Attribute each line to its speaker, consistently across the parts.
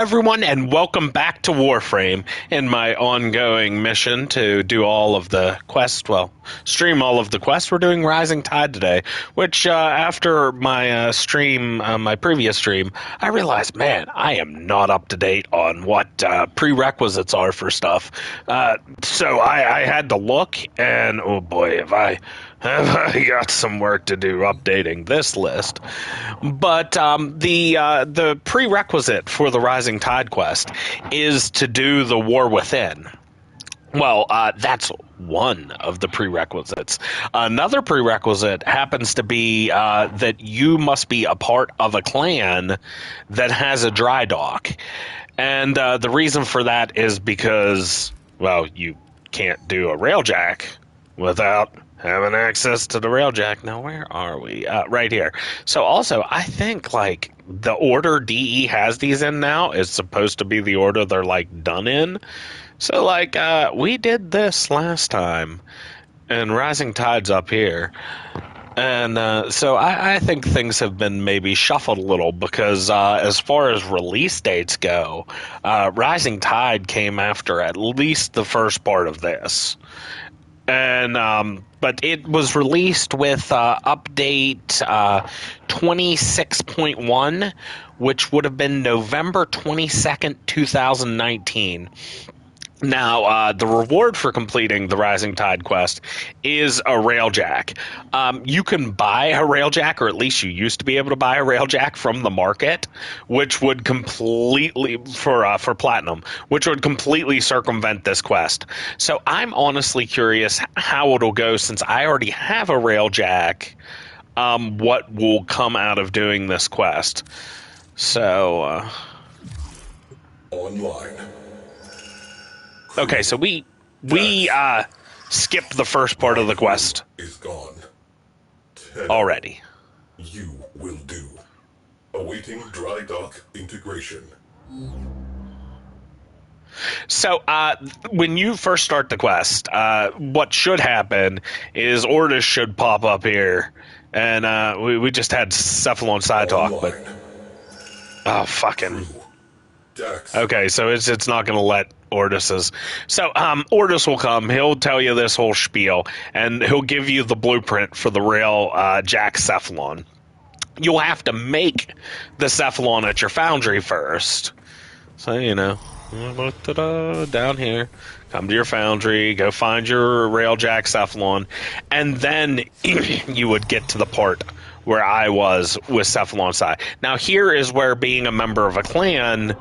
Speaker 1: Everyone, and welcome back to Warframe in my ongoing mission to do all of the quests. Well, stream all of the quests. We're doing Rising Tide today, which after my my previous stream, I realized, man, I am not up to date on what prerequisites are for stuff. So I had to look, and oh boy, have I got some work to do updating this list. But the prerequisite for the Rising Tide quest is to do the War Within. Well, that's one of the prerequisites. Another prerequisite happens to be that you must be a part of a clan that has a dry dock. And the reason for that is because, well, you can't do a railjack without having access to the railjack. Now, where are we? Right here. So also, I think, like, the order DE has these in now is supposed to be the order they're, like, done in. So, like, we did this last time, and Rising Tide's up here. And so I think things have been maybe shuffled a little because as far as release dates go, Rising Tide came after at least the first part of this. And but it was released with update 26.1, which would have been November 22nd, 2019. Now, the reward for completing the Rising Tide quest is a railjack. You can buy a railjack, or at least you used to be able to buy a railjack from the market, which would completely, for platinum, which would completely circumvent this quest. So I'm honestly curious how it'll go since I already have a railjack, what will come out of doing this quest. So,
Speaker 2: online.
Speaker 1: Okay, so we skipped the first part of the quest
Speaker 2: Is gone.
Speaker 1: already.
Speaker 2: You will do. Awaiting dry dock integration.
Speaker 1: So when you first start the quest, what should happen is orders should pop up here, and we just had Cephalon side talk, but oh fucking.
Speaker 2: Dax.
Speaker 1: Okay, so it's not going to let Ordis's. So Ordis will come. He'll tell you this whole spiel, and he'll give you the blueprint for the rail jack cephalon. You'll have to make the cephalon at your foundry first. So, you know, down here, come to your foundry, go find your rail jack cephalon, and then you would get to the part where I was with Cephalon side. Now, here is where being a member of a clan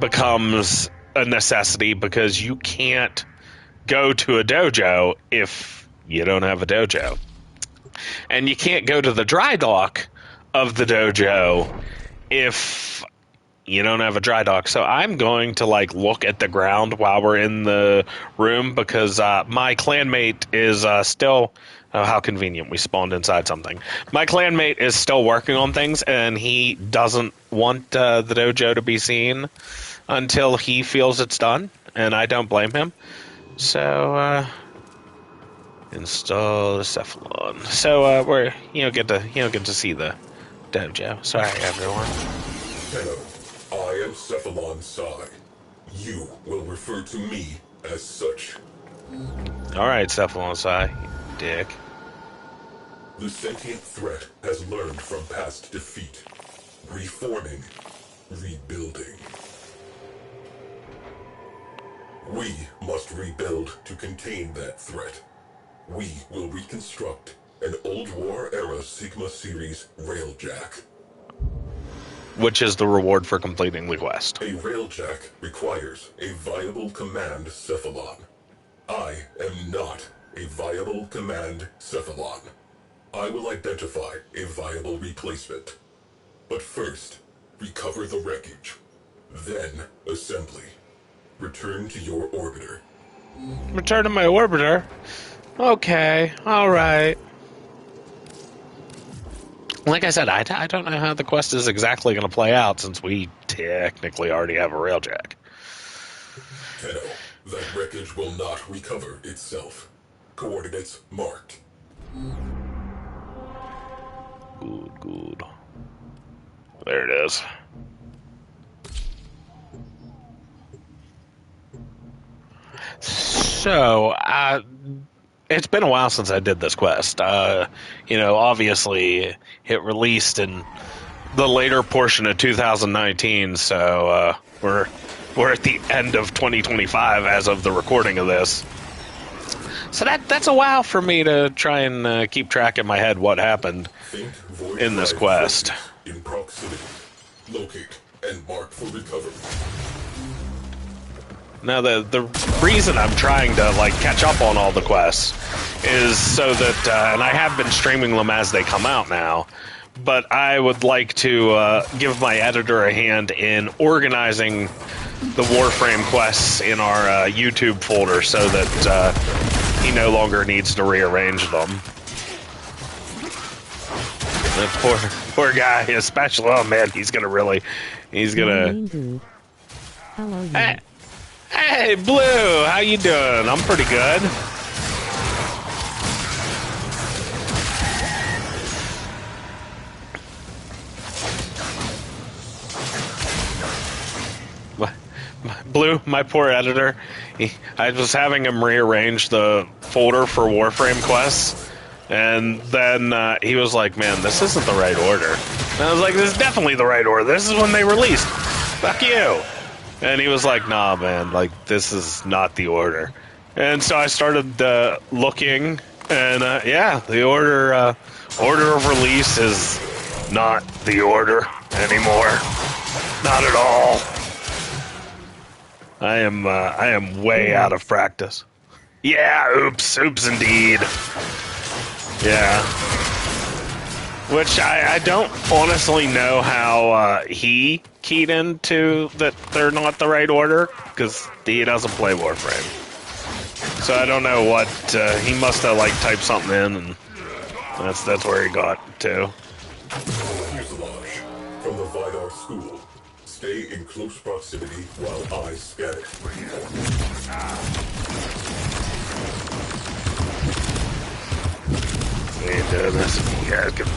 Speaker 1: becomes a necessity because you can't go to a dojo if you don't have a dojo. And you can't go to the dry dock of the dojo if you don't have a dry dock. So I'm going to, like, look at the ground while we're in the room because my clanmate is still... Oh, how convenient. We spawned inside something. My clanmate is still working on things, and he doesn't want the dojo to be seen until he feels it's done, and I don't blame him. So, install the cephalon. So, we're get to see the dojo. Sorry, everyone.
Speaker 2: Hello, I am Cephalon Sai. You will refer to me as such.
Speaker 1: All right, Cephalon Sai. Dick.
Speaker 2: The sentient threat has learned from past defeat. Reforming. Rebuilding. We must rebuild to contain that threat. We will reconstruct an old war-era Sigma Series railjack.
Speaker 1: Which is the reward for completing the quest.
Speaker 2: A railjack requires a viable command cephalon. I am not a viable command cephalon. I will identify a viable replacement. But first, recover the wreckage. Then, assembly. Return to your orbiter.
Speaker 1: Return to my orbiter? Okay, alright. Like I said, I don't know how the quest is exactly going to play out since we technically already have a railjack.
Speaker 2: Tenno, that wreckage will not recover itself. Coordinates marked.
Speaker 1: Good. There it is. So, it's been a while since I did this quest. Obviously, it released in the later portion of 2019, so we're at the end of 2025 as of the recording of this. So that's a while for me to try and keep track in my head what happened in this quest.
Speaker 2: In proximity, locate and mark for recovery.
Speaker 1: Now, the reason I'm trying to catch up on all the quests is so that, and I have been streaming them as they come out now, but I would like to give my editor a hand in organizing the Warframe quests in our YouTube folder so that he no longer needs to rearrange them. The poor guy, especially, oh man, he's gonna.
Speaker 3: How are you?
Speaker 1: Hey, Blue, how you doing? I'm pretty good. Blue, my poor editor, I was having him rearrange the folder for Warframe quests, and then he was like, man, this isn't the right order. And I was like, this is definitely the right order. This is when they released. Fuck you. And he was like, nah, man, this is not the order. And so I started looking, and yeah, the order of release is not the order anymore. Not at all. I am way out of practice. Yeah, oops indeed. Yeah. Which I don't honestly know how he keyed into that they're not the right order, because he doesn't play Warframe. So I don't know what, he must have typed something in, and that's where he got to.
Speaker 2: Fuselage from the Vidar School. Stay in close proximity while I scan it.
Speaker 1: We ain't doing this. You guys can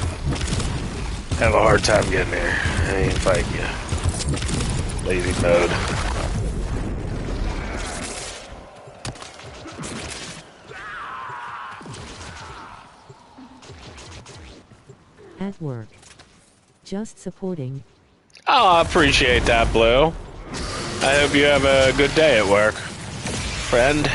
Speaker 1: have a hard time getting there. I ain't fighting you. Lazy mode.
Speaker 3: At work. Just supporting.
Speaker 1: Oh, I appreciate that, Blue. I hope you have a good day at work, friend.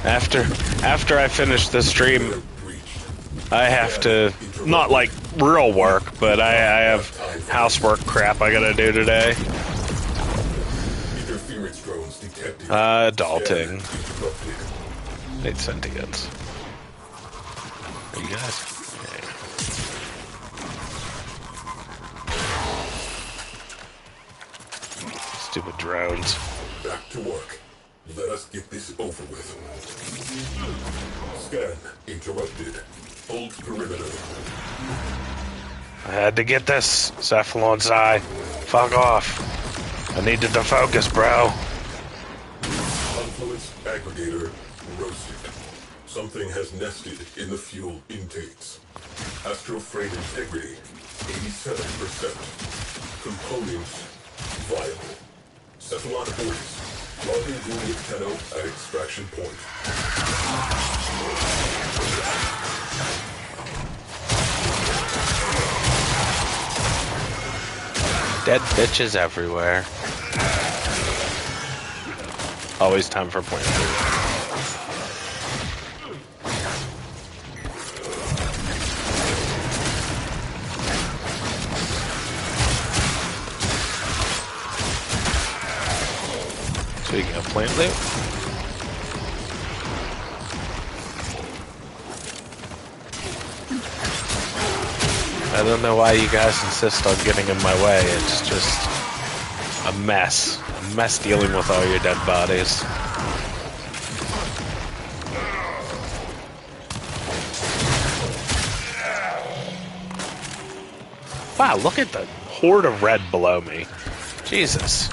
Speaker 1: After I finish this stream, I have to, not real work, but I have housework crap I gotta do today. Adulting. 8 sentience. Are you guys? Okay. Stupid drones.
Speaker 2: Back to work. Let us get this over with. Scan interrupted. Hold perimeter.
Speaker 1: I had to get this, Cephalon's eye. Fuck off. I needed to focus, bro.
Speaker 2: Confluence aggregator roasted. Something has nested in the fuel intakes. Astrofreight integrity 87%. Components viable. Cephalon orders. Rendezvous with Tenno at extraction point.
Speaker 1: Dead bitches everywhere. Always time for point 3. Speaking of plant loot, I don't know why you guys insist on getting in my way. It's just a mess. A mess dealing with all your dead bodies. Wow, look at the horde of red below me. Jesus.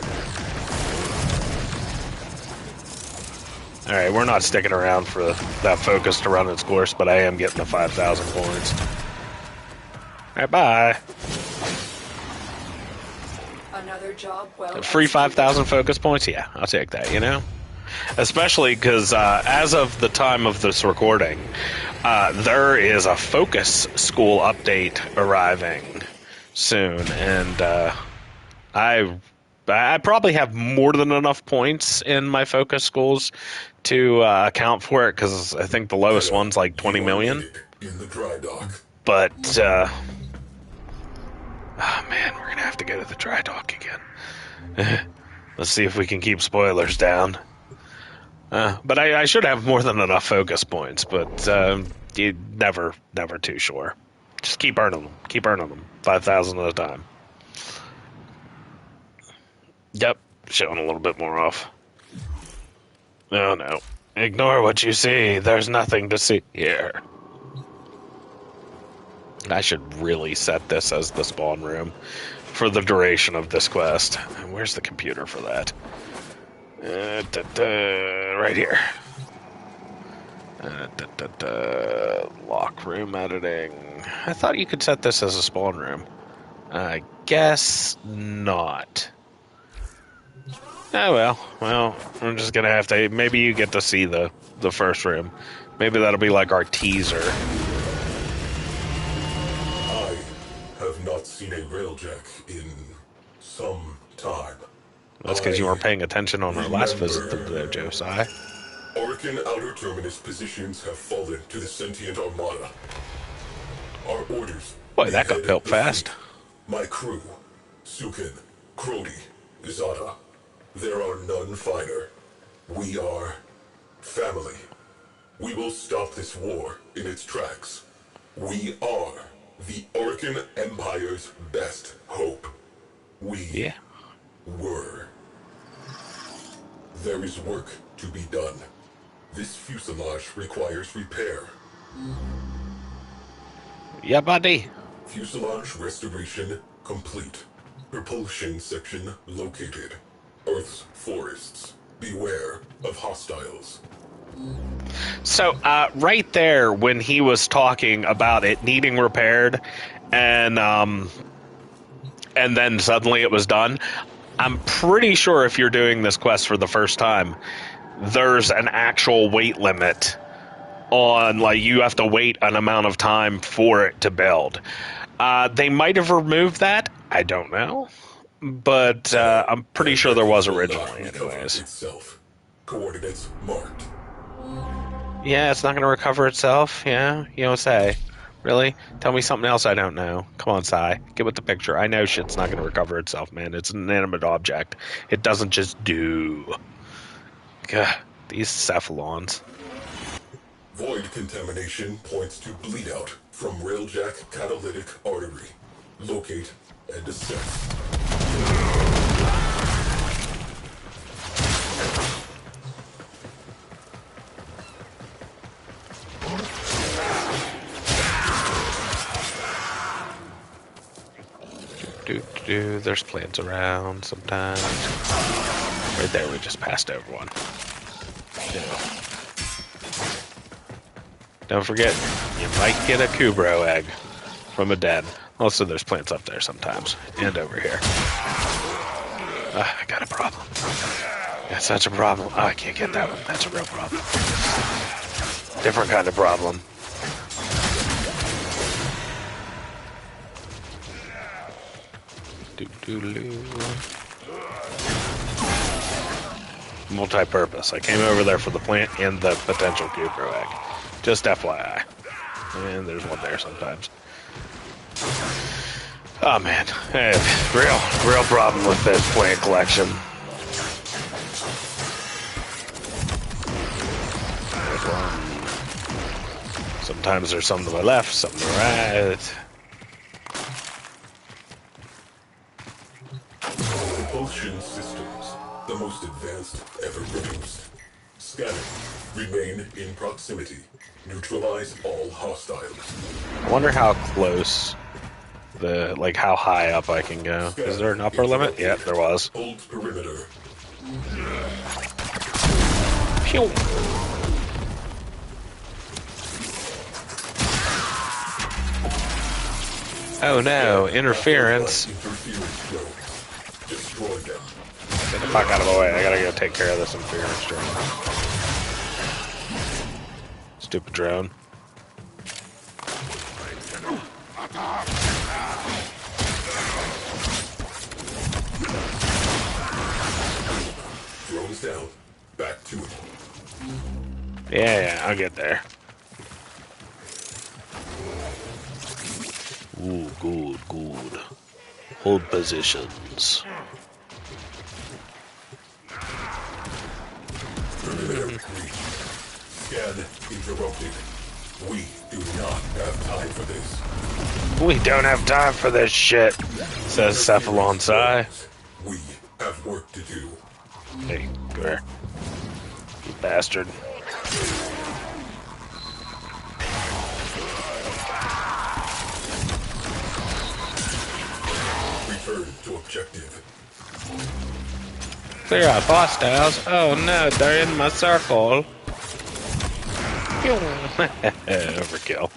Speaker 1: Alright, we're not sticking around for that focus to run its course, but I am getting the 5,000 points. Alright, bye.
Speaker 4: Another job well
Speaker 1: Free
Speaker 4: executed.
Speaker 1: 5,000 focus points? Yeah, I'll take that, you know? Especially because as of the time of this recording, there is a focus school update arriving soon, and I probably have more than enough points in my focus schools to account for it, because I think the lowest one's like 20
Speaker 2: You are
Speaker 1: million.
Speaker 2: needed in the dry dock.
Speaker 1: But, oh man, we're gonna have to go to the dry dock again. Let's see if we can keep spoilers down. But I should have more than enough focus points, but you never too sure. Just keep earning them. Keep earning them. 5,000 at a time. Yep, showing a little bit more off. Oh no. Ignore what you see. There's nothing to see here. I should really set this as the spawn room for the duration of this quest. And where's the computer for that? Right here. Lock room editing. I thought you could set this as a spawn room. I guess not. Oh well. Well, we're just gonna have to. Maybe you get to see the first room. Maybe that'll be like our teaser.
Speaker 2: I have not seen a railjack in some time.
Speaker 1: That's because you weren't paying attention on our last visit to the dojo, Sai.
Speaker 2: Orkin outer terminus positions have fallen to the sentient armada. Our orders.
Speaker 1: Boy, that got built fast.
Speaker 2: My crew, Sukin, Crody, Zada. There are none finer. We are family. We will stop this war in its tracks. We are the Orkin Empire's best hope. We were. There is work to be done. This fuselage requires repair.
Speaker 1: Yeah, buddy.
Speaker 2: Fuselage restoration complete. Propulsion section located. Earth's forests. Beware of hostiles.
Speaker 1: So, right there, when he was talking about it needing repaired, and then suddenly it was done, I'm pretty sure if you're doing this quest for the first time, there's an actual weight limit on, like, you have to wait an amount of time for it to build. They might have removed that. I don't know. But I'm pretty sure there was originally, anyways.
Speaker 2: Itself. Coordinates marked.
Speaker 1: Yeah, it's not going to recover itself. Yeah, you don't say. Really? Tell me something else I don't know. Come on, Sai. Get with the picture. I know shit's not going to recover itself, man. It's an inanimate object. It doesn't just do. God, these cephalons.
Speaker 2: Void contamination points to bleed out from railjack catalytic artery. Locate and assess.
Speaker 1: There's plants around sometimes. Right there, we just passed over one. Yeah. Don't forget, you might get a Kubro egg from a den. Also, there's plants up there sometimes, and over here. I got a problem. That's such a problem. Oh, I can't get that one. That's a real problem. Different kind of problem. Multi-purpose. I came over there for the plant and the potential Kubro egg. Just FYI. And there's one there sometimes. Oh man, I have real problem with this plant collection. There's one. Sometimes there's some to my left, some to the right.
Speaker 2: Propulsion systems, the most advanced ever produced. Scanning. Remain in proximity. Neutralize all hostiles.
Speaker 1: I wonder how close how high up I can go. Is there an upper limit? Yeah, there was.
Speaker 2: Hold perimeter.
Speaker 1: Pew! Oh no, interference.
Speaker 2: Interference flow. Destroy them.
Speaker 1: Get the fuck out of my way. I gotta go take care of this interference drone. Stupid drone.
Speaker 2: Drone's down. Back to it.
Speaker 1: Yeah, I'll get there. Ooh, good, good. Hold positions.
Speaker 2: Scan interrupted. We do not have time for this.
Speaker 1: We don't have time for this shit, says Cephalon Sai.
Speaker 2: We have work to do.
Speaker 1: Hey, come here. You bastard.
Speaker 2: Return to objective.
Speaker 1: Clear out hostiles. Oh no, they're in my circle. Overkill.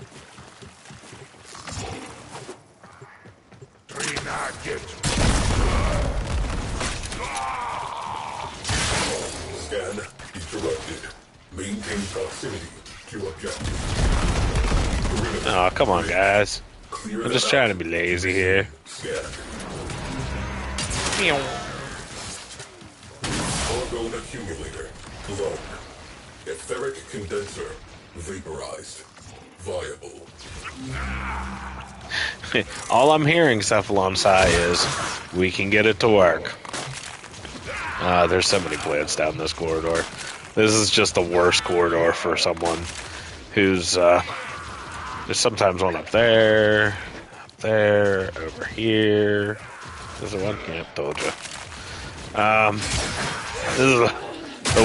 Speaker 2: Scan interrupted. Maintain proximity to objective.
Speaker 1: Oh, come on, guys.
Speaker 2: Clear
Speaker 1: I'm just trying to be lazy here.
Speaker 2: Scan. Orgone accumulator. Blown. Etheric condenser. Vaporized. Viable.
Speaker 1: All I'm hearing, Cephalon Sai, is we can get it to work. There's so many plants down this corridor. This is just the worst corridor for someone who's, there's sometimes one up there, over here. Is there one? Yeah, told you. This is the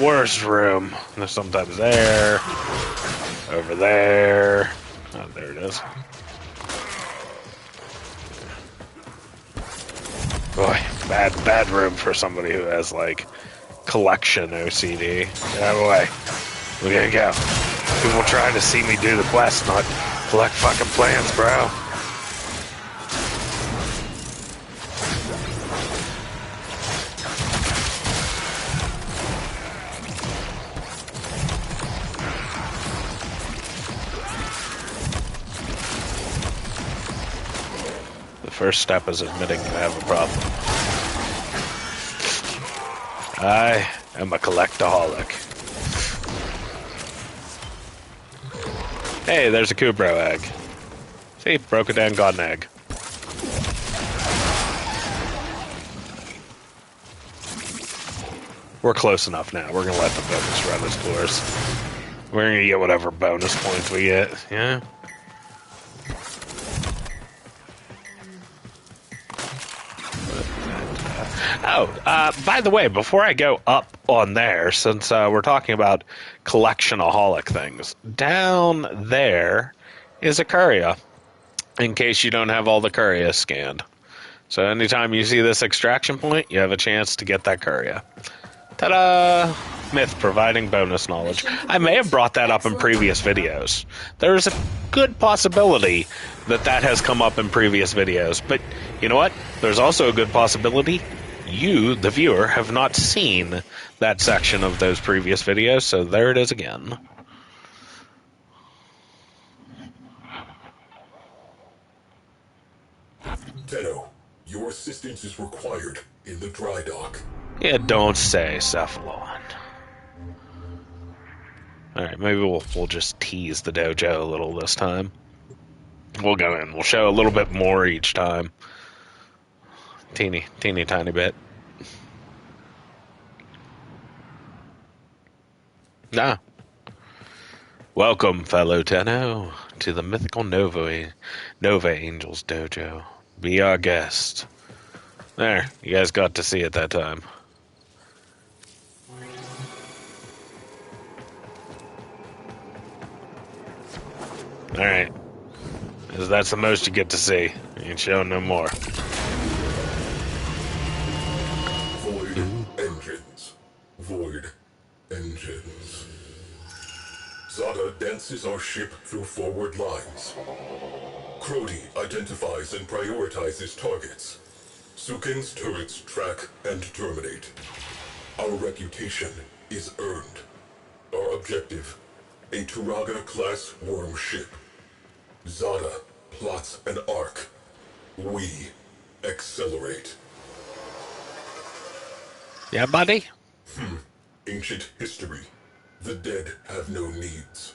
Speaker 1: worst room. There's sometimes there, over there. Oh, there it is. Boy, bad room for somebody who has, like, collection OCD. Get out of the way. We gotta go. People trying to see me do the quest, not collect fucking plants, bro. The first step is admitting you have a problem. I am a collectaholic. Hey, there's a Kubro egg. See, broke it down, got an egg. We're close enough now. We're gonna let the bonus run its course. We're gonna get whatever bonus points we get, yeah? Oh, by the way, before I go up on there, since we're talking about collectionaholic things, down there is a Curia, in case you don't have all the Curia scanned. So anytime you see this extraction point, you have a chance to get that Curia. Ta-da! Myth providing bonus knowledge. I may have brought that up in previous videos. There's a good possibility that that has come up in previous videos, but you know what? There's also a good possibility you, the viewer, have not seen that section of those previous videos, so there it is again.
Speaker 2: Tenno, your assistance is required in the dry dock.
Speaker 1: Yeah, don't say, Cephalon. Alright, maybe we'll just tease the dojo a little this time. We'll go in. We'll show a little bit more each time. Teeny tiny bit. Ah. Welcome, fellow Tenno, to the mythical Nova Angels Dojo. Be our guest. There, you guys got to see it that time. Alright. That's the most you get to see. You ain't showing no more.
Speaker 2: Void engines. Void engines. Zada dances our ship through forward lines. Crody identifies and prioritizes targets. Sukin's turrets track and terminate. Our reputation is earned. Our objective, a Turaga-class worm ship. Zada plots an arc. We accelerate.
Speaker 1: Yeah, buddy?
Speaker 2: Ancient history. The dead have no needs.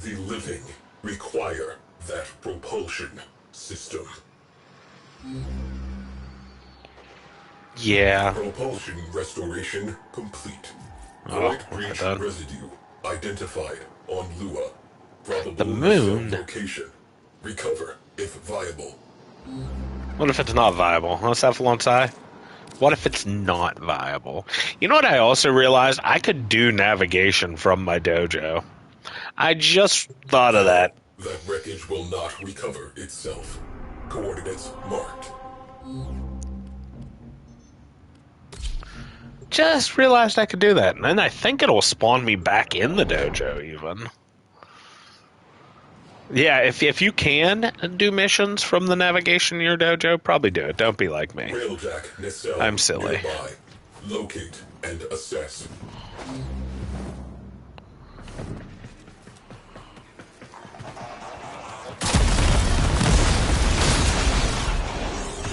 Speaker 2: The living require that propulsion system.
Speaker 1: Yeah.
Speaker 2: Propulsion restoration complete.
Speaker 1: Oh,
Speaker 2: Void breach
Speaker 1: done.
Speaker 2: residue identified on Lua. Probable
Speaker 1: The moon?
Speaker 2: nacelle location. Recover if viable.
Speaker 1: What if it's not viable? Let's have alongside. What if it's not viable? You know what I also realized? I could do navigation from my dojo. I just thought of that.
Speaker 2: That wreckage will not recover itself. Coordinates marked.
Speaker 1: Just realized I could do that. And then I think it'll spawn me back in the dojo even. Yeah, if you can do missions from the navigation in your dojo, probably do it. Don't be like me.
Speaker 2: Railjack nacelle
Speaker 1: I'm silly.
Speaker 2: nearby. Locate and assess.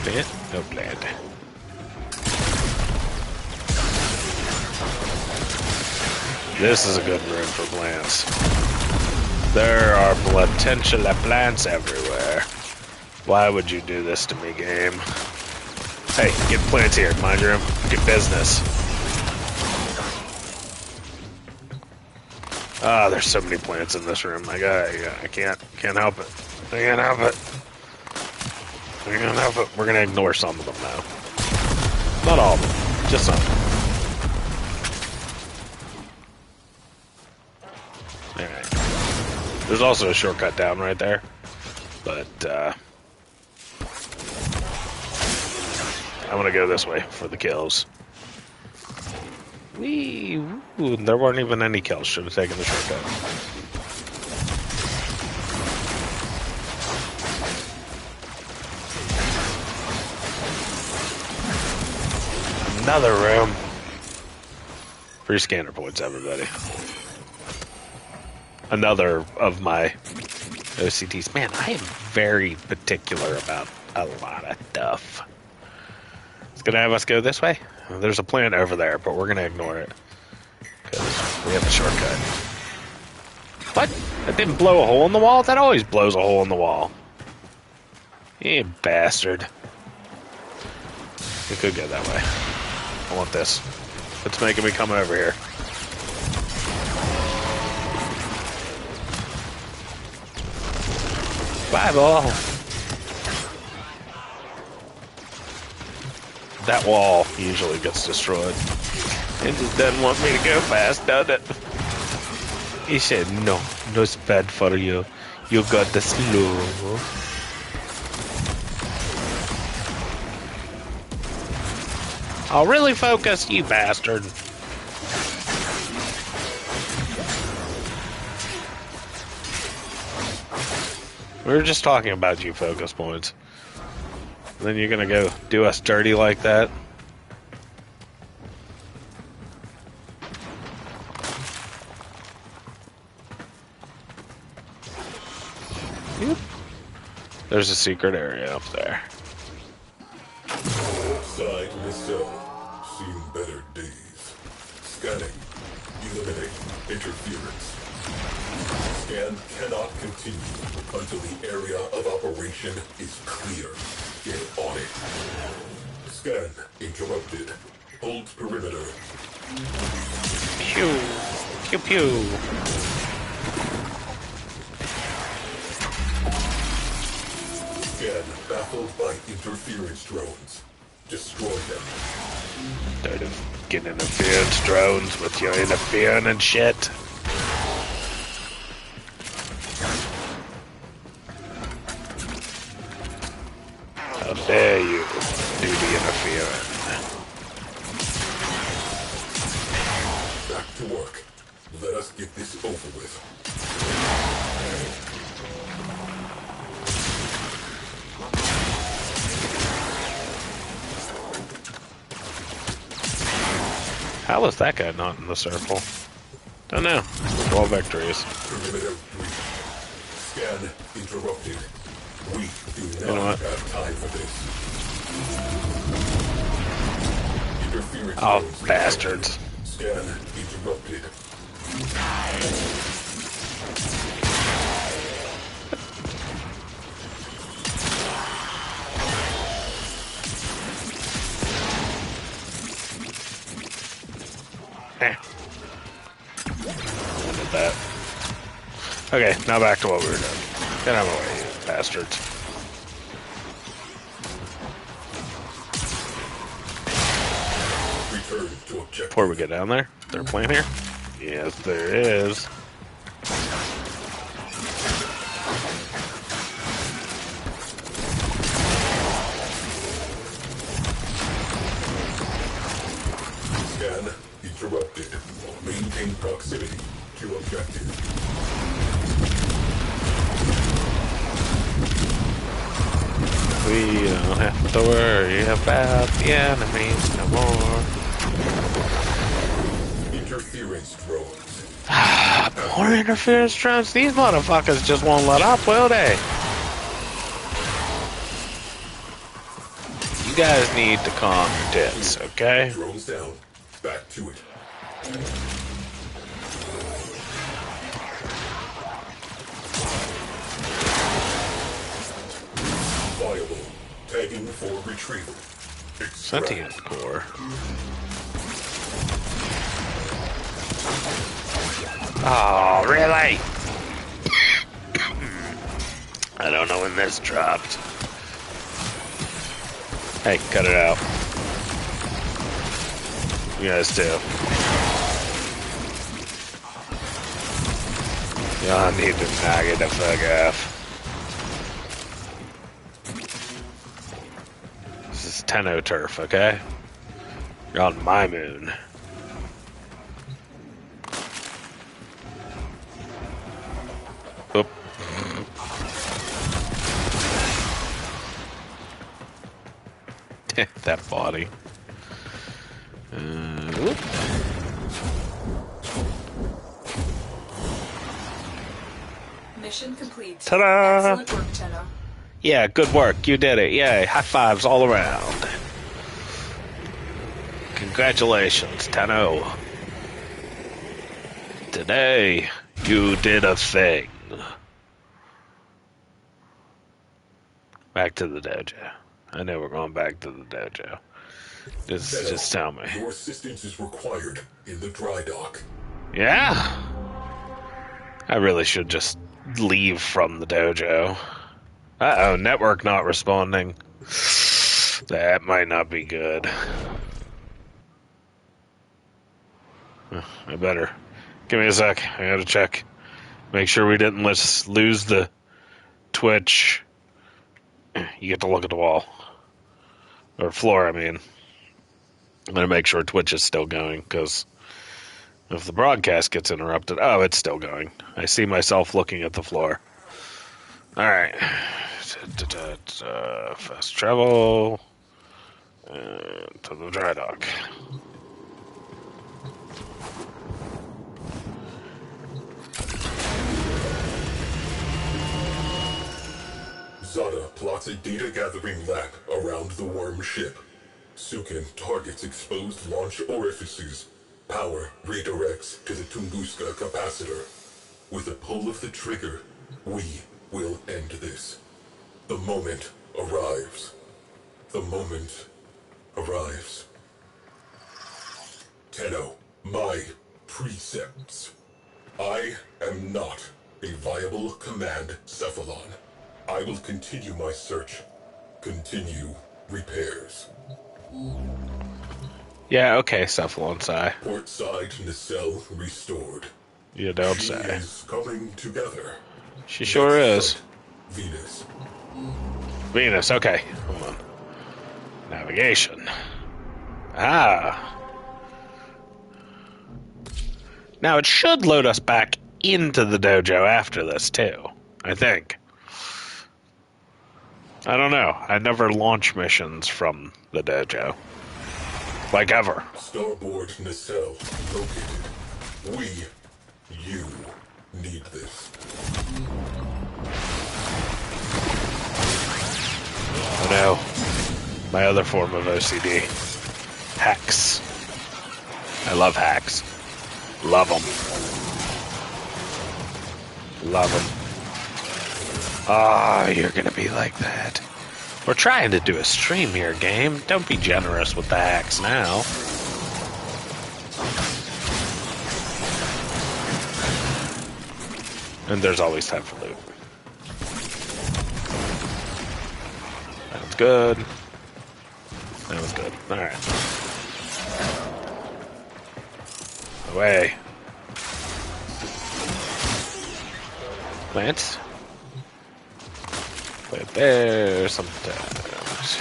Speaker 1: Bit no blend. This is a good room for plants. There are potential plants everywhere. Why would you do this to me, game? Hey, get plants here. Mind your own fucking business. Ah, there's so many plants in this room. I can't help it. I can't help it. I can't help it. We're gonna ignore some of them now. Not all of them, just some. Alright. There's also a shortcut down right there. But, I'm gonna go this way for the kills. Whee! Ooh, there weren't even any kills. Should have taken the shortcut. Another room. Free scanner points, everybody. Another of my OCTs. Man, I am very particular about a lot of stuff. It's gonna have us go this way. There's a plant over there, but we're gonna ignore it because we have a shortcut. What? That didn't blow a hole in the wall? That always blows a hole in the wall. You bastard. We could go that way. I want this. It's making me come over here. Bye, ball. That wall usually gets destroyed. It just doesn't want me to go fast, does it? He said, no, it's bad for you. You got the slow. I'll really focus, you bastard. We were just talking about you focus points. And then you're gonna go do us dirty like that? Yep. There's a secret area up there.
Speaker 2: Side nacelle. Seen better days. Scanning. Eliminate interference. Scan cannot continue until the area of operation is clear. Get on it. Scan interrupted. Hold perimeter.
Speaker 1: Pew! Pew pew!
Speaker 2: Scan baffled by interference drones. Destroy them.
Speaker 1: Tired of getting interference drones with your interfering and shit. How dare you do the interfering?
Speaker 2: Back to work. Let us get this over with.
Speaker 1: How is that guy not in the circle? Don't know. 12 victories.
Speaker 2: Perimeter breach. Scan interrupted. We do
Speaker 1: You know
Speaker 2: not
Speaker 1: what?
Speaker 2: have time for this. Interference
Speaker 1: Oh,
Speaker 2: zones
Speaker 1: bastards.
Speaker 2: detected. Scan interrupted.
Speaker 1: Eh. Ended that. Okay, now back to what we were doing. Get out of my way, you bastards.
Speaker 2: Return to objective.
Speaker 1: Before we get down there, is there a plane here? Yes, there is.
Speaker 2: Scan interrupted. Maintain proximity to objective.
Speaker 1: We don't have to worry about the enemies no more.
Speaker 2: Interference drones.
Speaker 1: More interference drones? These motherfuckers just won't let up, will they? You guys need to calm your tits, okay?
Speaker 2: Drones down. Back to it. Viable. Tagging for retrieval. Extract.
Speaker 1: Sentient core. Oh, really? I don't know when this dropped. Hey, cut it out. You guys too. Y'all need to knock it the fuck off. This is Tenno turf, okay? You're on my moon. Oop. That body. Whoop.
Speaker 4: Mission complete.
Speaker 1: Ta-da!
Speaker 4: Excellent work, Tenno.
Speaker 1: Yeah, good work. You did it. Yay. High fives all around. Congratulations, Tenno. Today, you did a thing. Back to the dojo. I know we're going back to the dojo. Just tell me.
Speaker 2: Your assistance is required in the dry dock.
Speaker 1: Yeah? I really should just leave from the dojo. Uh-oh, network not responding. That might not be good. I better. Give me a sec. I gotta check. Make sure we didn't lose the Twitch. You get to look at the wall. Or floor, I mean. I'm gonna make sure Twitch is still going, because if the broadcast gets interrupted... Oh, it's still going. I see myself looking at the floor. Alright. Fast travel. To the dry dock.
Speaker 2: Zada plots a data-gathering lab around the worm ship. Sukin targets exposed launch orifices. Power redirects to the Tunguska capacitor. With a pull of the trigger, we will end this. The moment arrives. The moment arrives. Tenno, my precepts. I am not a viable command cephalon. I will continue my search. Continue repairs.
Speaker 1: Yeah, okay, Cephalon Psi.
Speaker 2: Port side nacelle restored.
Speaker 1: You don't
Speaker 2: She
Speaker 1: say.
Speaker 2: is coming together.
Speaker 1: She sure is.
Speaker 2: Site, Venus.
Speaker 1: Venus, okay. Hold on. Navigation. Ah. Now it should load us back into the dojo after this, too. I think. I don't know. I never launch missions from the dojo. Like ever.
Speaker 2: Starboard nacelle located. You need this.
Speaker 1: Oh no. My other form of OCD. Hacks. I love hacks. Love them. Love them. Ah, you're gonna be like that. We're trying to do a stream here, game. Don't be generous with the hacks now. And there's always time for loot. That was good. That was good. Alright. Away. Plants. Plant there sometimes.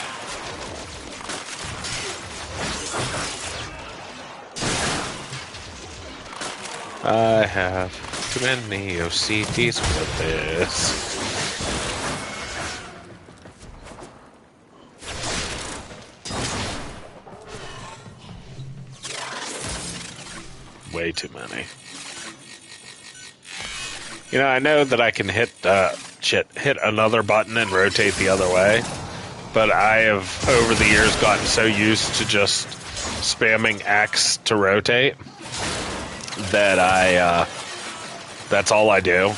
Speaker 1: I have too many OCDs with this. Way too many. You know, I know that I can hit another button and rotate the other way, but I have over the years gotten so used to just spamming X to rotate that that's all I do.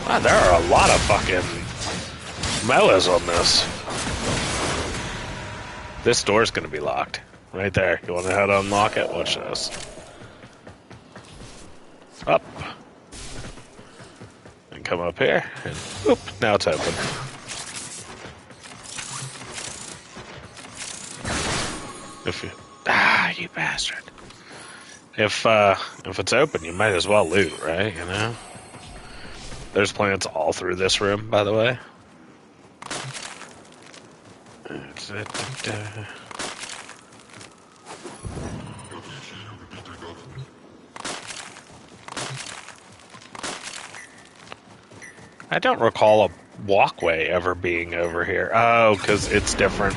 Speaker 1: Wow, there are a lot of fucking melees on this. This door's gonna be locked. Right there. You wanna know how to unlock it? Watch this. Up. And come up here. And whoop, now it's open. If you you bastard. If it's open, you might as well loot, right? You know? There's plants all through this room, by the way. I don't recall a walkway ever being over here. Oh, because it's different.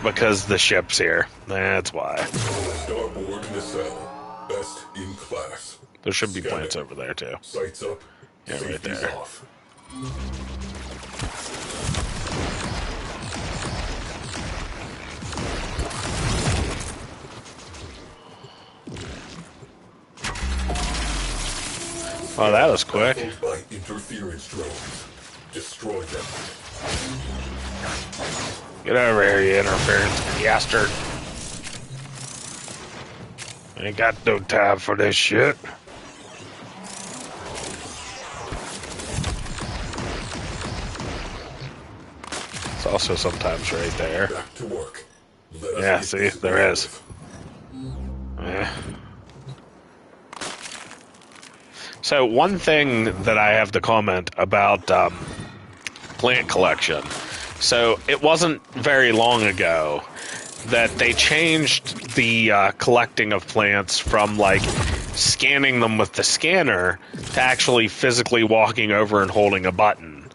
Speaker 1: Because the ship's here. That's why.
Speaker 2: Starboard nacelle. Best in class.
Speaker 1: There should be plants over there, too.
Speaker 2: Sights up.
Speaker 1: Yeah, right there.
Speaker 2: Off.
Speaker 1: Oh, that was quick.
Speaker 2: By interference drones. Destroy them.
Speaker 1: Get over here, you interference bastard. Ain't got no time for this shit. It's also sometimes right there.
Speaker 2: Back to work.
Speaker 1: Yeah, see, there is. Yeah. So one thing that I have to comment about plant collection. So it wasn't very long ago that they changed the collecting of plants from like scanning them with the scanner to actually physically walking over and holding a button.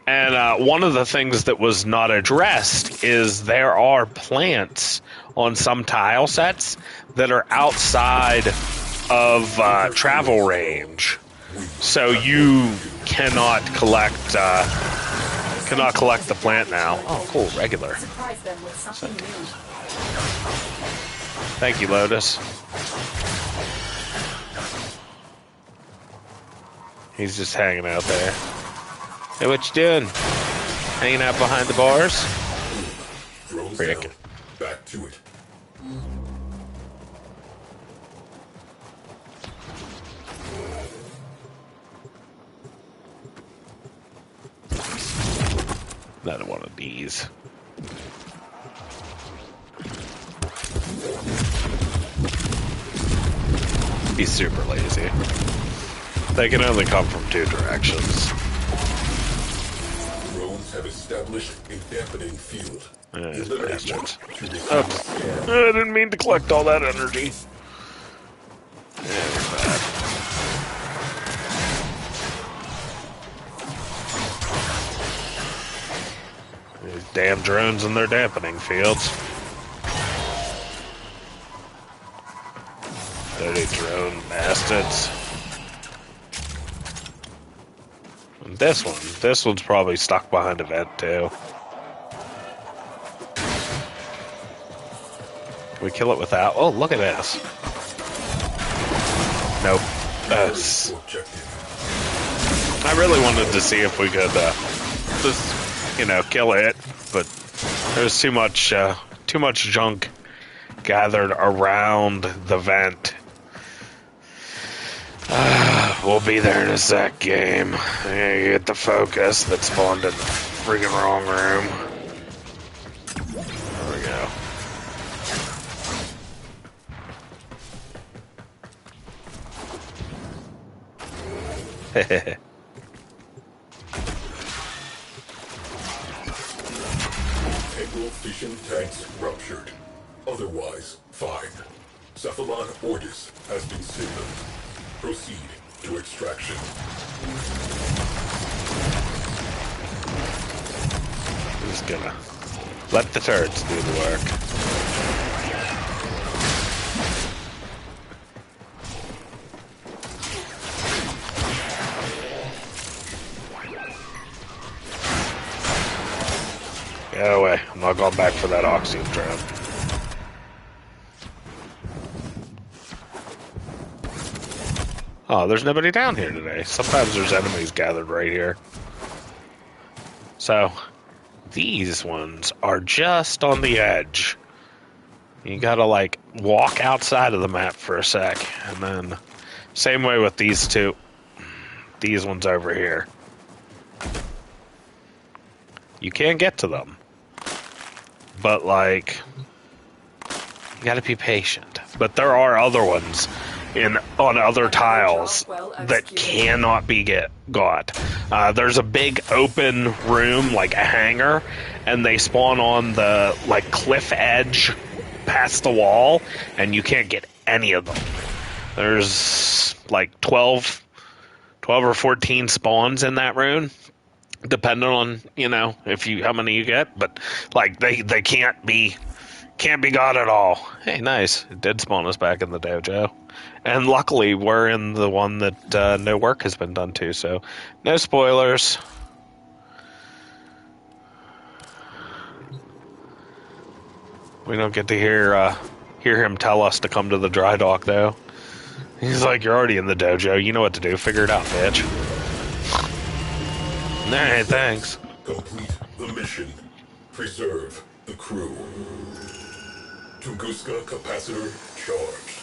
Speaker 1: And one of the things that was not addressed is there are plants on some tile sets that are outside of travel range, so you cannot collect the plant now. Oh, cool, regular.
Speaker 4: Surprise them with something new.
Speaker 1: Thank you, Lotus. He's just hanging out there. Hey, what you doing? Hanging out behind the bars?
Speaker 2: Drones
Speaker 1: Frick.
Speaker 2: down. Back to it.
Speaker 1: Another one of these. He's super lazy. They can only come from two directions.
Speaker 2: Drones have established a dampening field.
Speaker 1: These
Speaker 2: Eliminate
Speaker 1: bastards.
Speaker 2: one to defuse
Speaker 1: Oops.
Speaker 2: the storm.
Speaker 1: I didn't mean to collect all that energy. Yeah, These damn drones in their dampening fields. Dirty drone bastards. And this one's probably stuck behind a vent too. Can we kill it without? Oh, look at this. Nope. I really wanted to see if we could just, kill it, but there's too much junk gathered around the vent. We'll be there in a sec, game. I gotta get the focus that spawned in the freaking wrong room. There we go.
Speaker 2: Integral fission tanks ruptured. Otherwise, fine. Cephalon Ordis has been signaled. Proceed to extraction.
Speaker 1: I'm just gonna let the turrets do the work. Get away. I'm not going back for that oxygen drone. Oh, there's nobody down here today. Sometimes there's enemies gathered right here. So, these ones are just on the edge. You gotta, walk outside of the map for a sec. And then, same way with these two. These ones over here. You can't get to them. But, you gotta be patient. But there are other ones on other tiles that cannot be got. There's a big open room, like a hangar, and they spawn on the cliff edge past the wall, and you can't get any of them. There's 12 or 14 spawns in that room, depending on how many you get. But they can't be got at all. Hey, nice. It did spawn us back in the dojo. And luckily, we're in the one that no work has been done to, so no spoilers. We don't get to hear him tell us to come to the dry dock, though. He's like, you're already in the dojo. You know what to do. Figure it out, bitch. Alright, thanks.
Speaker 2: Complete the mission. Preserve the crew. Tunguska capacitor charged.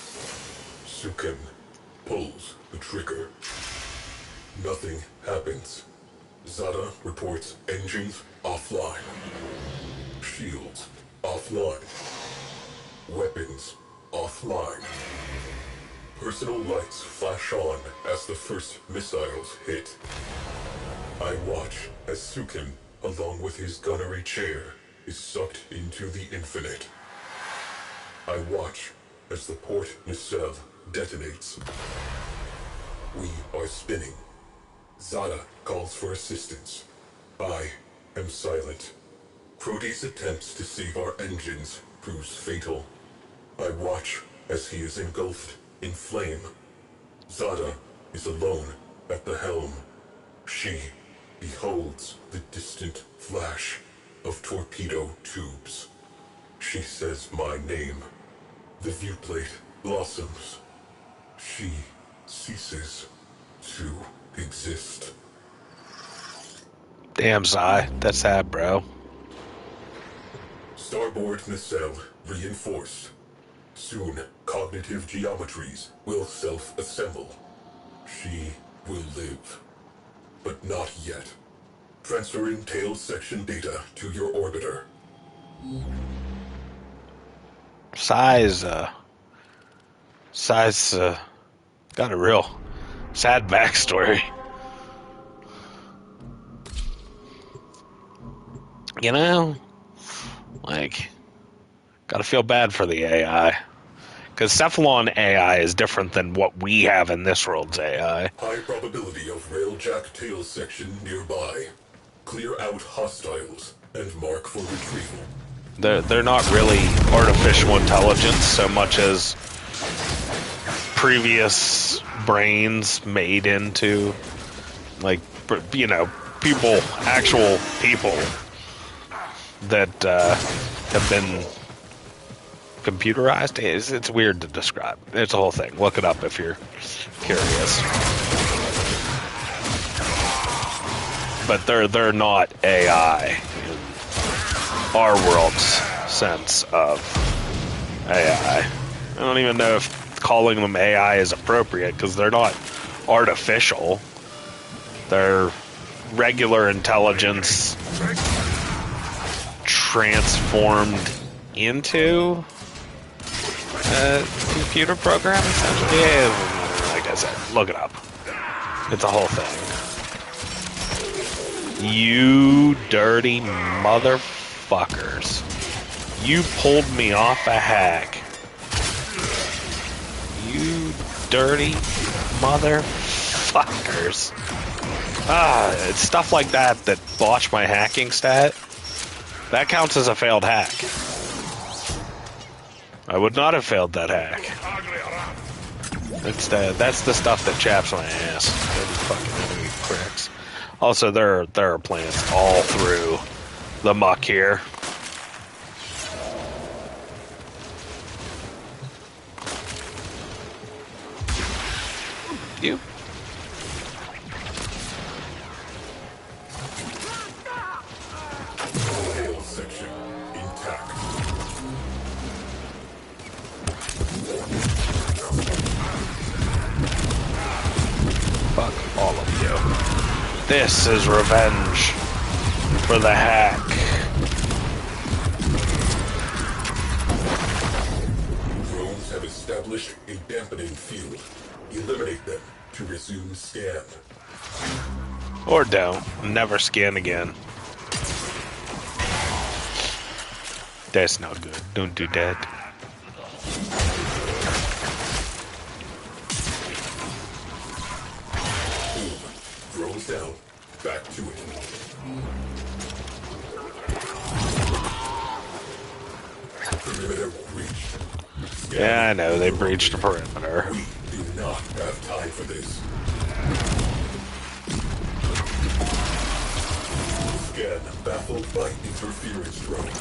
Speaker 2: Sukin pulls the trigger. Nothing happens. Zada reports engines offline. Shields offline. Weapons offline. Personal lights flash on as the first missiles hit. I watch as Sukin, along with his gunnery chair, is sucked into the infinite. I watch as the port nacelle detonates. We are spinning. Zada calls for assistance. I am silent. Crody's attempts to save our engines proves fatal. I watch as he is engulfed in flame. Zada is alone at the helm. She beholds the distant flash of torpedo tubes. She says my name. The viewplate blossoms. She ceases to exist.
Speaker 1: Damn, Zai. That's sad, bro.
Speaker 2: Starboard nacelle reinforced. Soon, cognitive geometries will self-assemble. She will live. But not yet. Transferring tail section data to your orbiter.
Speaker 1: Sai's got a real sad backstory. Gotta feel bad for the AI. Because Cephalon AI is different than what we have in this world's AI.
Speaker 2: High probability of railjack tail section nearby. Clear out hostiles and mark for retrieval.
Speaker 1: They're not really artificial intelligence so much as previous brains made into, like, people, actual people that have been computerized. It's weird to describe. It's a whole thing. Look it up if you're curious. But they're not AI in our world's sense of AI. I don't even know if calling them AI is appropriate because they're not artificial. They're regular intelligence transformed into a computer program, essentially. Yeah, like I said, look it up. It's a whole thing. You dirty motherfuckers. You pulled me off a hack. You dirty motherfuckers. It's stuff like that that botch my hacking stat. That counts as a failed hack. I would not have failed that hack. That's the stuff that chaps my ass. Those fucking enemy pricks. Also, there are plants all through the muck here. You.
Speaker 2: Tail section intact.
Speaker 1: Fuck all of you. This is revenge for the hack.
Speaker 2: Drones have established a dampening field. Eliminate them to resume scan.
Speaker 1: Or don't. Never scan again. That's not good. Don't do that.
Speaker 2: Drones down. Back to it. Perimeter breached.
Speaker 1: Yeah, I know. They breached the perimeter.
Speaker 2: We do not have time for this. Scan baffled by interference drone.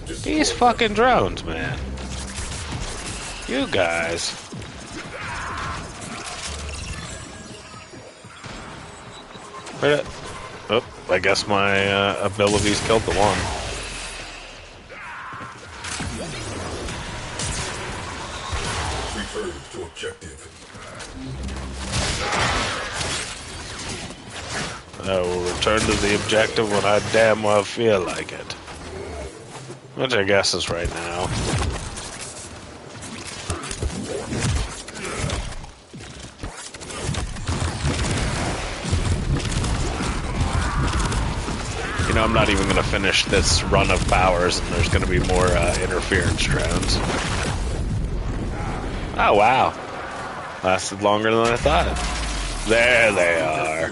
Speaker 2: Destroy
Speaker 1: These fucking drones, man. You guys. Oh, I guess my abilities killed the one.
Speaker 2: Return to objective.
Speaker 1: I will return to the objective when I damn well feel like it. Which I guess is right now. You know, I'm not even going to finish this run of powers, and there's going to be more interference drones. Oh, wow. Lasted longer than I thought. There they are.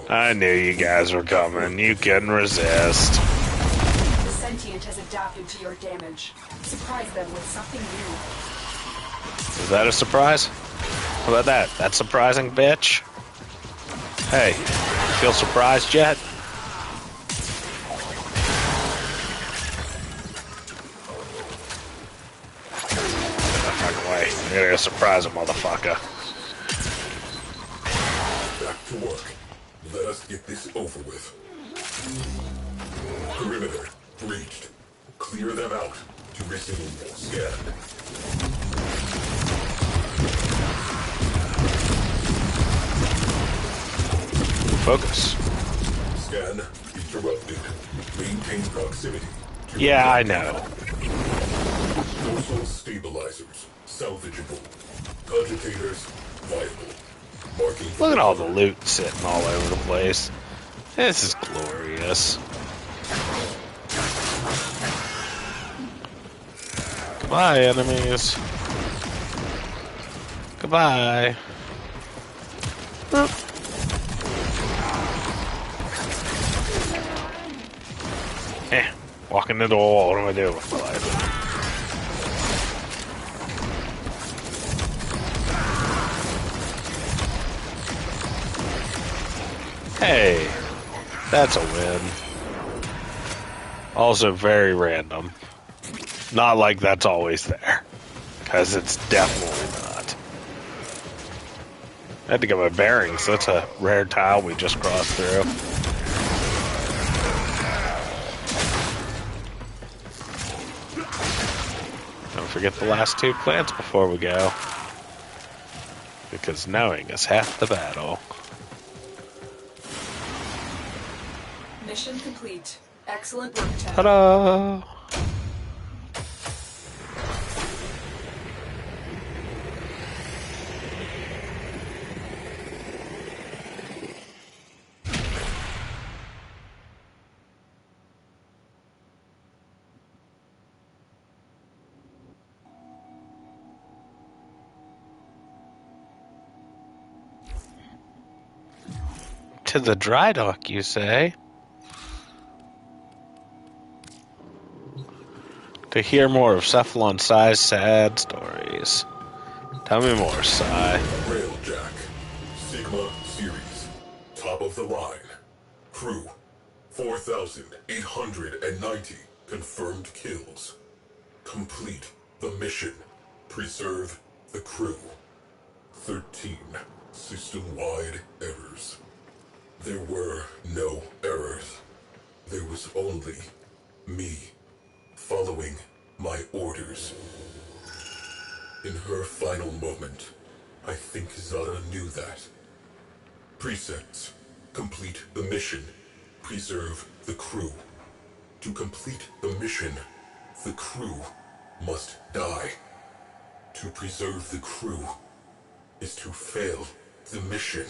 Speaker 1: I knew you guys were coming. You couldn't resist.
Speaker 4: The sentient has adapted to your damage. Surprise them with something new.
Speaker 1: Is that a surprise? How about that? That's surprising, bitch. Hey, feel surprised yet? You're gonna surprise a motherfucker.
Speaker 2: Back to work. Let us get this over with. Perimeter breached. Clear them out to resume scan.
Speaker 1: Focus.
Speaker 2: Scan interrupted. Maintain proximity.
Speaker 1: Yeah, I know.
Speaker 2: Dorsal stabilizers. Salvageable. Cogitators viable. Marking.
Speaker 1: Look at all the loot sitting all over the place. This is glorious. Goodbye, enemies. Goodbye. Walking into a wall. What am I doing with my life? Hey, that's a win. Also very random. Not like that's always there. Because it's definitely not. I had to get my bearings. That's a rare tile we just crossed through. Don't forget the last 2 plants before we go. Because knowing is half the battle.
Speaker 4: Mission complete. Excellent work, Ted.
Speaker 1: Ta-da! To the dry dock, you say? To hear more of Cephalon Psy's sad stories. Tell me more, Psy.
Speaker 2: Railjack. Sigma Series. Top of the line. Crew. 4,890 confirmed kills. Complete the mission. Preserve the crew. 13 system-wide errors. There were no errors. There was only me following my orders. In her final moment, I think Zara knew that. Precepts. Complete the mission. Preserve the crew. To complete the mission, the crew must die. To preserve the crew is to fail the mission.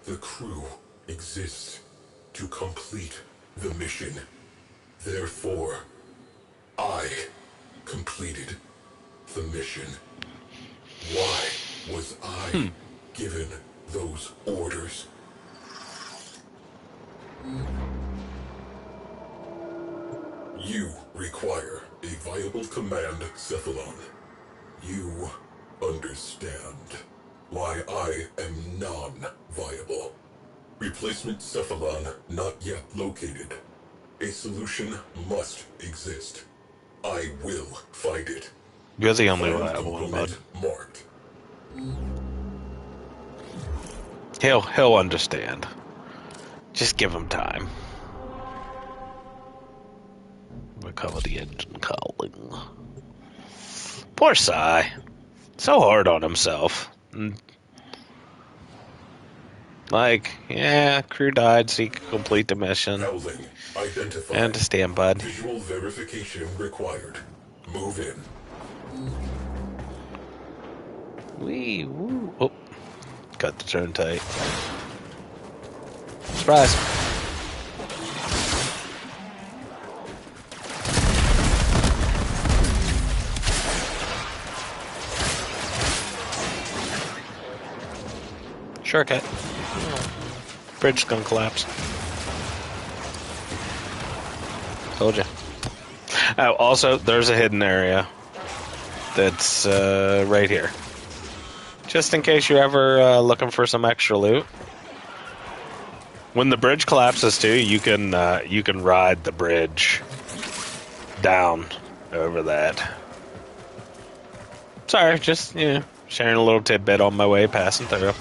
Speaker 2: The crew exists to complete the mission. Therefore, I completed the mission. Why was I given those orders? You require a viable command, Cephalon. You understand why I am non-viable. Replacement Cephalon not yet located. A solution must exist. I will find it.
Speaker 1: You're the only
Speaker 2: Find
Speaker 1: viable one, bud.
Speaker 2: component marked.
Speaker 1: He'll understand. Just give him time. Recover the engine calling. Poor Psy. So hard on himself. Like, yeah, crew died so he could complete the mission.
Speaker 2: Howling. Identify.
Speaker 1: I understand, bud.
Speaker 2: Visual verification required. Move in.
Speaker 1: Wee woo. Oh, got the turn tight. Surprise. Shortcut. Bridge's gonna collapse. Told you. Oh, also, there's a hidden area that's right here. Just in case you're ever looking for some extra loot. When the bridge collapses too, you can ride the bridge down over that. Sorry, just sharing a little tidbit on my way passing through.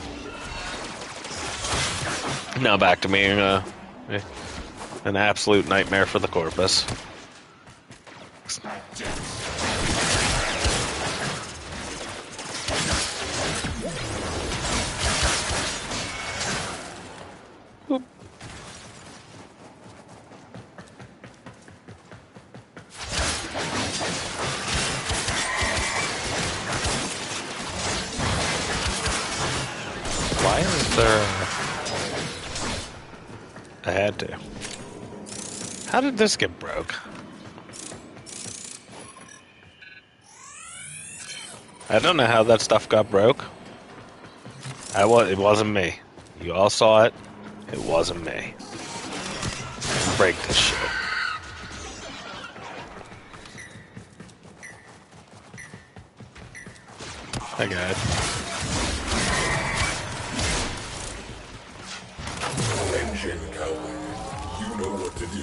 Speaker 1: Now back to being an absolute nightmare for the Corpus. Whoop. Why is there... I had to. How did this get broke? I don't know how that stuff got broke. It wasn't me. You all saw it. It wasn't me. Break this shit. I got it.
Speaker 2: Engine cowling. You know what to do.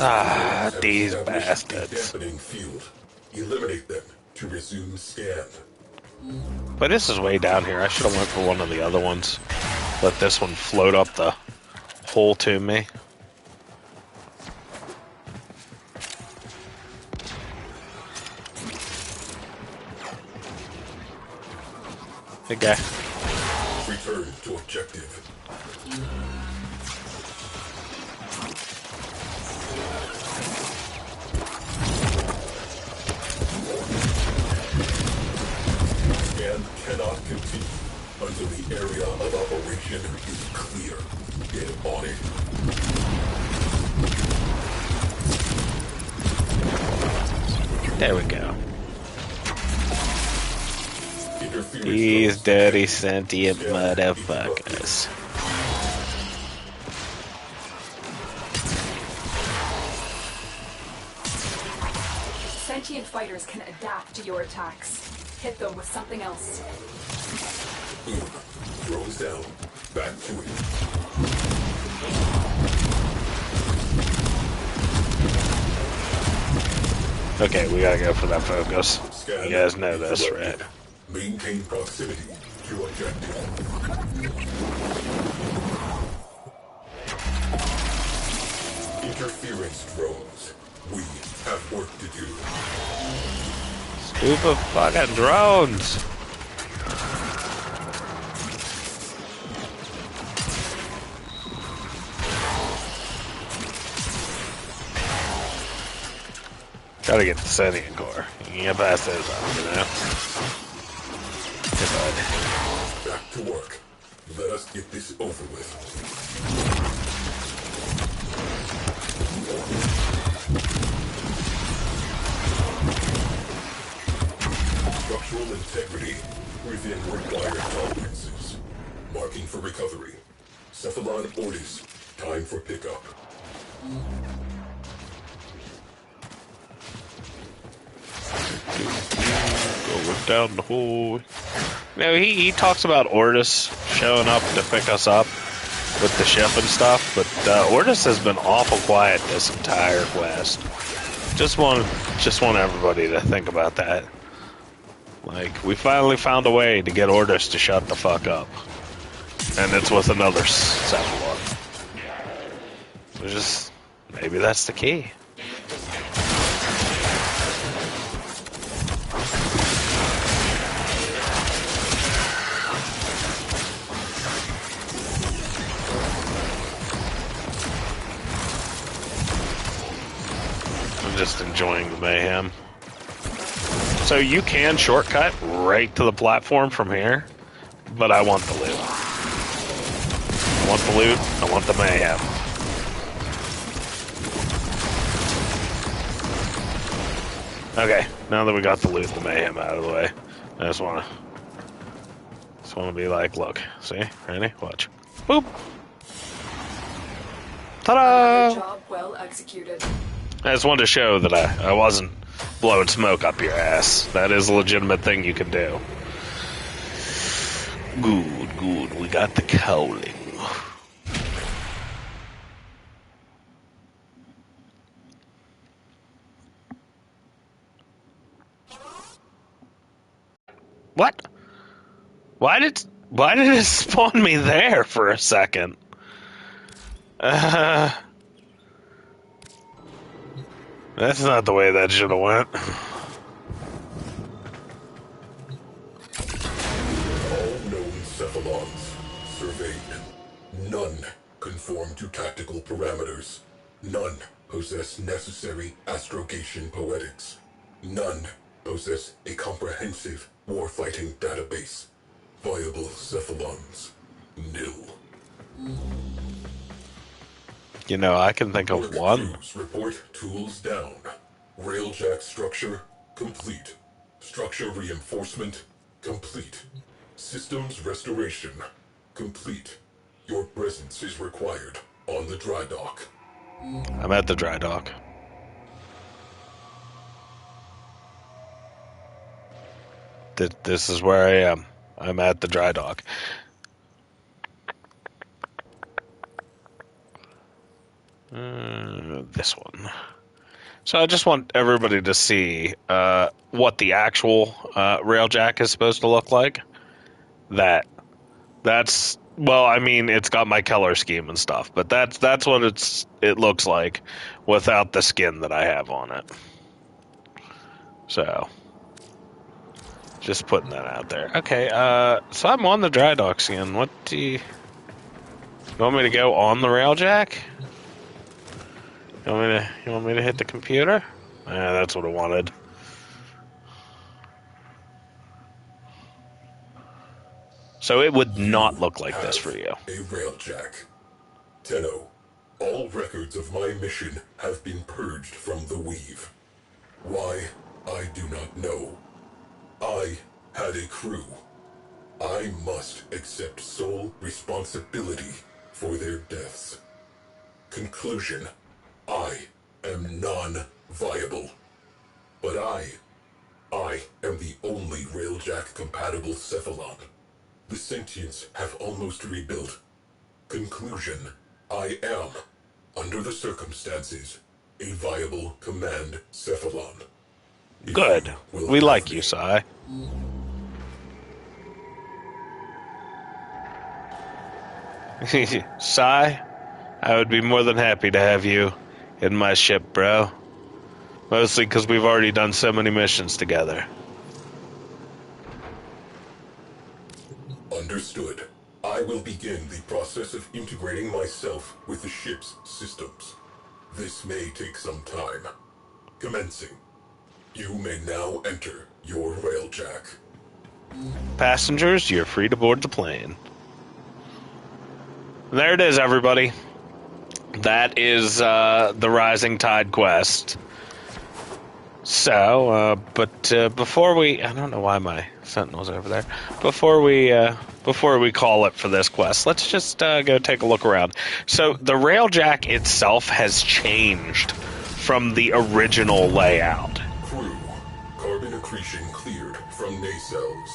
Speaker 1: Ah, these
Speaker 2: Establish
Speaker 1: bastards.
Speaker 2: a dampening field. Eliminate them to resume scan.
Speaker 1: But this is way down here. I should have went for one of the other ones. Let this one float up the hole to me. Hey, guy.
Speaker 2: Return to objective. Scan cannot continue until the area of operation is clear. Get on it.
Speaker 1: There we go.
Speaker 2: Interference
Speaker 1: These
Speaker 2: drones
Speaker 1: dirty
Speaker 2: detected.
Speaker 1: sentient
Speaker 2: Scan
Speaker 1: motherfuckers.
Speaker 4: Sentient fighters can adapt to your attacks. Hit them with something else.
Speaker 2: Boom. Drones down. Back to it.
Speaker 1: Okay, we gotta go for that focus.
Speaker 2: Scan
Speaker 1: You guys know this,
Speaker 2: interrupted.
Speaker 1: right?
Speaker 2: Maintain proximity to objective. Interference drones. We have work to do.
Speaker 1: Stupid fucking drones. Gotta get the sentient core. You can get past those up, you know? Good bud.
Speaker 2: Back to work. Let us get this over with. Structural integrity within required tolerances. Marking for recovery. Cephalon Ortis. Time for pickup.
Speaker 1: Going down the hole. No, he talks about Ortis showing up to pick us up with the ship and stuff, but Ortis has been awful quiet this entire quest. Just want everybody to think about that. Like, we finally found a way to get Ortis to shut the fuck up. And it's with another cephalon. So just, maybe that's the key. I'm just enjoying the mayhem. So you can shortcut right to the platform from here, but I want the loot. I want the loot, I want the mayhem. Okay, now that we got the loot and the mayhem out of the way, I just wanna be like, look, see, ready? Watch. Boop! Ta-da!
Speaker 4: Job well executed.
Speaker 1: I just wanted to show that I wasn't blowing smoke up your ass. That is a legitimate thing you can do. Good, good. We got the cowling. What? Why did it spawn me there for a second? That's not the way that should have went.
Speaker 2: All known cephalons surveyed. None conform to tactical parameters. None possess necessary astrogation poetics. None possess a comprehensive warfighting database. Viable cephalons. Nil.
Speaker 1: You know, I can think of
Speaker 2: Work
Speaker 1: one.
Speaker 2: crews report tools down. Railjack structure complete. Structure reinforcement complete. Systems restoration complete. Your presence is required on the dry dock.
Speaker 1: I'm at the dry dock. This is where I am. I'm at the dry dock. This one. So I just want everybody to see what the actual railjack is supposed to look like. That's well, I mean, it's got my color scheme and stuff, but that's what it looks like without the skin that I have on it. So just putting that out there. Okay, so I'm on the dry docks again. What do you want me to go on the railjack? You want me to hit the computer? That's what I wanted. So it would not look like this for you.
Speaker 2: A railjack. Tenno, all records of my mission have been purged from the weave. Why, I do not know. I had a crew. I must accept sole responsibility for their deaths. Conclusion. I am non-viable. But I am the only railjack-compatible cephalon. The sentients have almost rebuilt. Conclusion. I am, under the circumstances, a viable command cephalon. If
Speaker 1: Good.
Speaker 2: you will
Speaker 1: We
Speaker 2: have
Speaker 1: like
Speaker 2: me.
Speaker 1: you, Sai. Sai, I would be more than happy to have you in my ship, bro. Mostly because we've already done so many missions together.
Speaker 2: Understood. I will begin the process of integrating myself with the ship's systems. This may take some time. Commencing. You may now enter your railjack.
Speaker 1: Passengers, you're free to board the plane. There it is, everybody. That is the Rising Tide quest. So, before we... I don't know why my sentinel's over there. Before we call it for this quest, let's just go take a look around. So, the railjack itself has changed from the original layout.
Speaker 2: Crew. Carbon accretion cleared from nacelles.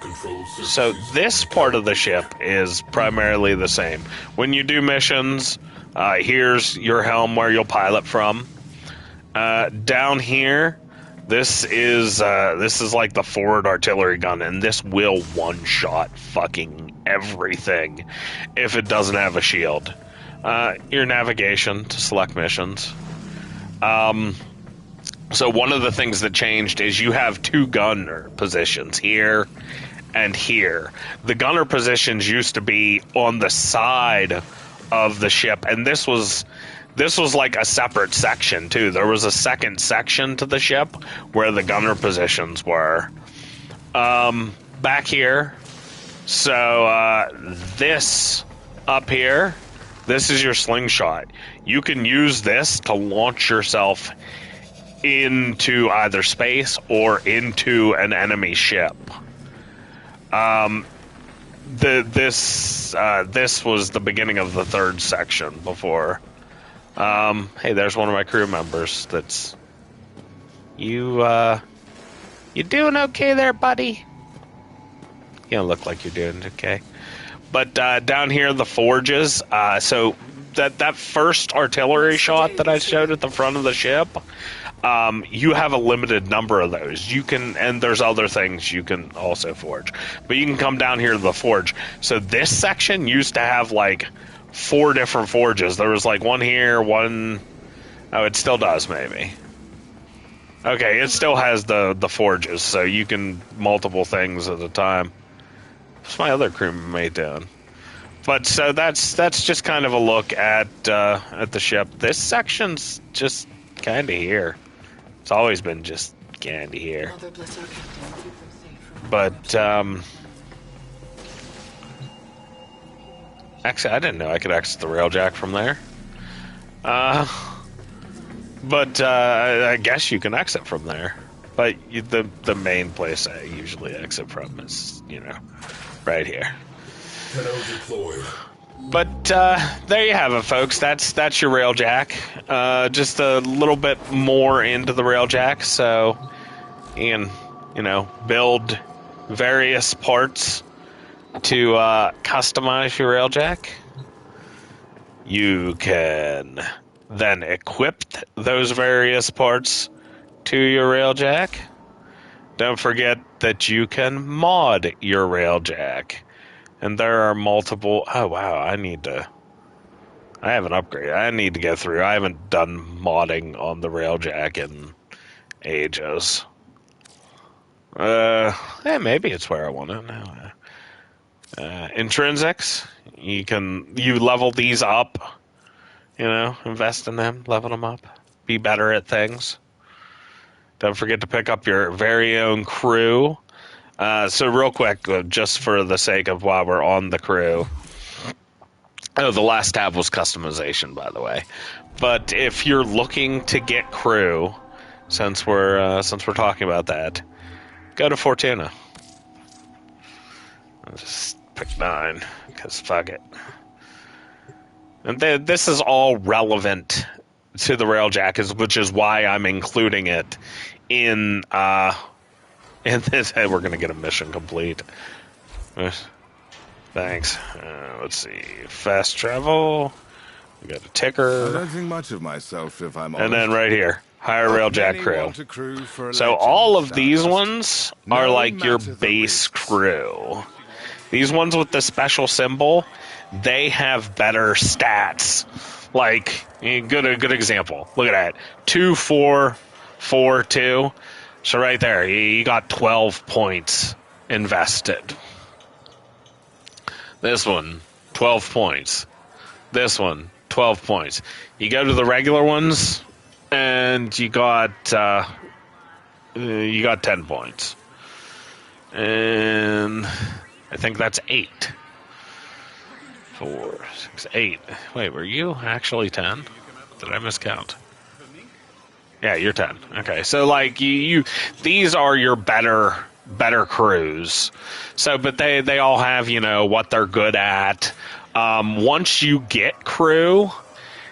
Speaker 2: Control surfaces.
Speaker 1: So, this part of the ship is primarily the same. When you do missions, here's your helm where you'll pilot from. Down here, this is like the forward artillery gun, and this will one-shot fucking everything if it doesn't have a shield. Your navigation to select missions. So one of the things that changed is you have two gunner positions here and here. The gunner positions used to be on the side of the ship, and this was like a separate section too. There was a second section to the ship where the gunner positions were. Back here, so this up here, this is your slingshot. You can use this to launch yourself into either space or into an enemy ship. This was the beginning of the third section before. Hey, there's one of my crew members. That's you. You doing okay there, buddy? You don't look like you're doing okay. But down here, the forges. So that first artillery shot that I showed at the front of the ship, you have a limited number of those. You can, and there's other things you can also forge. But you can come down here to the forge. So this section used to have like 4 different forges. There was like one here, one... Oh, it still does, maybe. Okay, it still has the forges, so you can multiple things at a time. What's my other crewmate doing? But so that's just kind of a look at the ship. This section's just kind of here. It's always been just kind of here.
Speaker 4: Mother bless our captain, keep them safe from
Speaker 1: But actually, I didn't know I could exit the railjack from there. But I guess you can exit from there. But the main place I usually exit from is, right here.
Speaker 2: Tenno deployed.
Speaker 1: But there you have it, folks. That's your railjack. Just a little bit more into the railjack, so you can, build various parts to customize your railjack. You can then equip those various parts to your railjack. Don't forget that you can mod your railjack. And there are multiple... Oh, wow, I have an upgrade. I need to go through. I haven't done modding on the railjack in ages. Maybe it's where I want it now. Intrinsics. You level these up. Invest in them, level them up. Be better at things. Don't forget to pick up your very own crew. So real quick, just for the sake of while we're on the crew. Oh, the last tab was customization, by the way. But if you're looking to get crew, since we're talking about that, go to Fortuna. I'll just pick 9 because fuck it. And this is all relevant to the railjack, which is why I'm including it in this. Hey, we're gonna get a mission complete. Thanks. Let's see. Fast travel. We got a ticker.
Speaker 5: I don't think much of myself, if I'm honest.
Speaker 1: And then right here, hire railjack crew. So all of these ones are like your base crew. These ones with the special symbol, they have better stats. Like, good example. Look at that. 2, 4, 4, 2. So right there, you got 12 points invested. This one, 12 points. This one, 12 points. You go to the regular ones, and you got 10 points. And I think that's 8. 4, 6, 8. Wait, were you actually 10? Did I miscount? Yeah, you're 10. Okay, so like you these are your better crews. So, but they all have what they're good at. Once you get crew,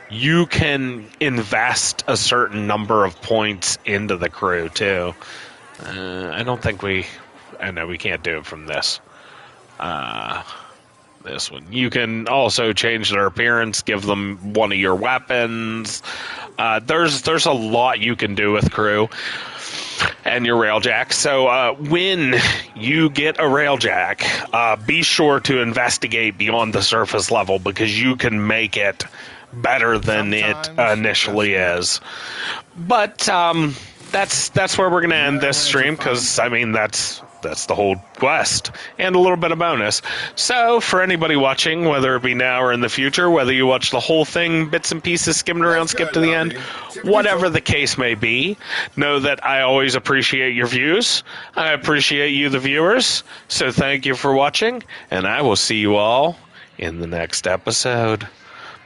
Speaker 1: you can invest a certain number of points into the crew too. I know we can't do it from this. This one. You can also change their appearance, give them one of your weapons. There's a lot you can do with crew and your railjack. So when you get a railjack, be sure to investigate beyond the surface level because you can make it better than it initially is. But that's where we're going to end this stream because, that's the whole quest and a little bit of bonus. So for anybody watching, whether it be now or in the future, whether you watch the whole thing, bits and pieces, skimmed around, skip to the end, whatever the case may be, know that I always appreciate your views. I appreciate you, the viewers. So thank you for watching, and I will see you all in the next episode.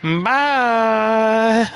Speaker 1: Bye.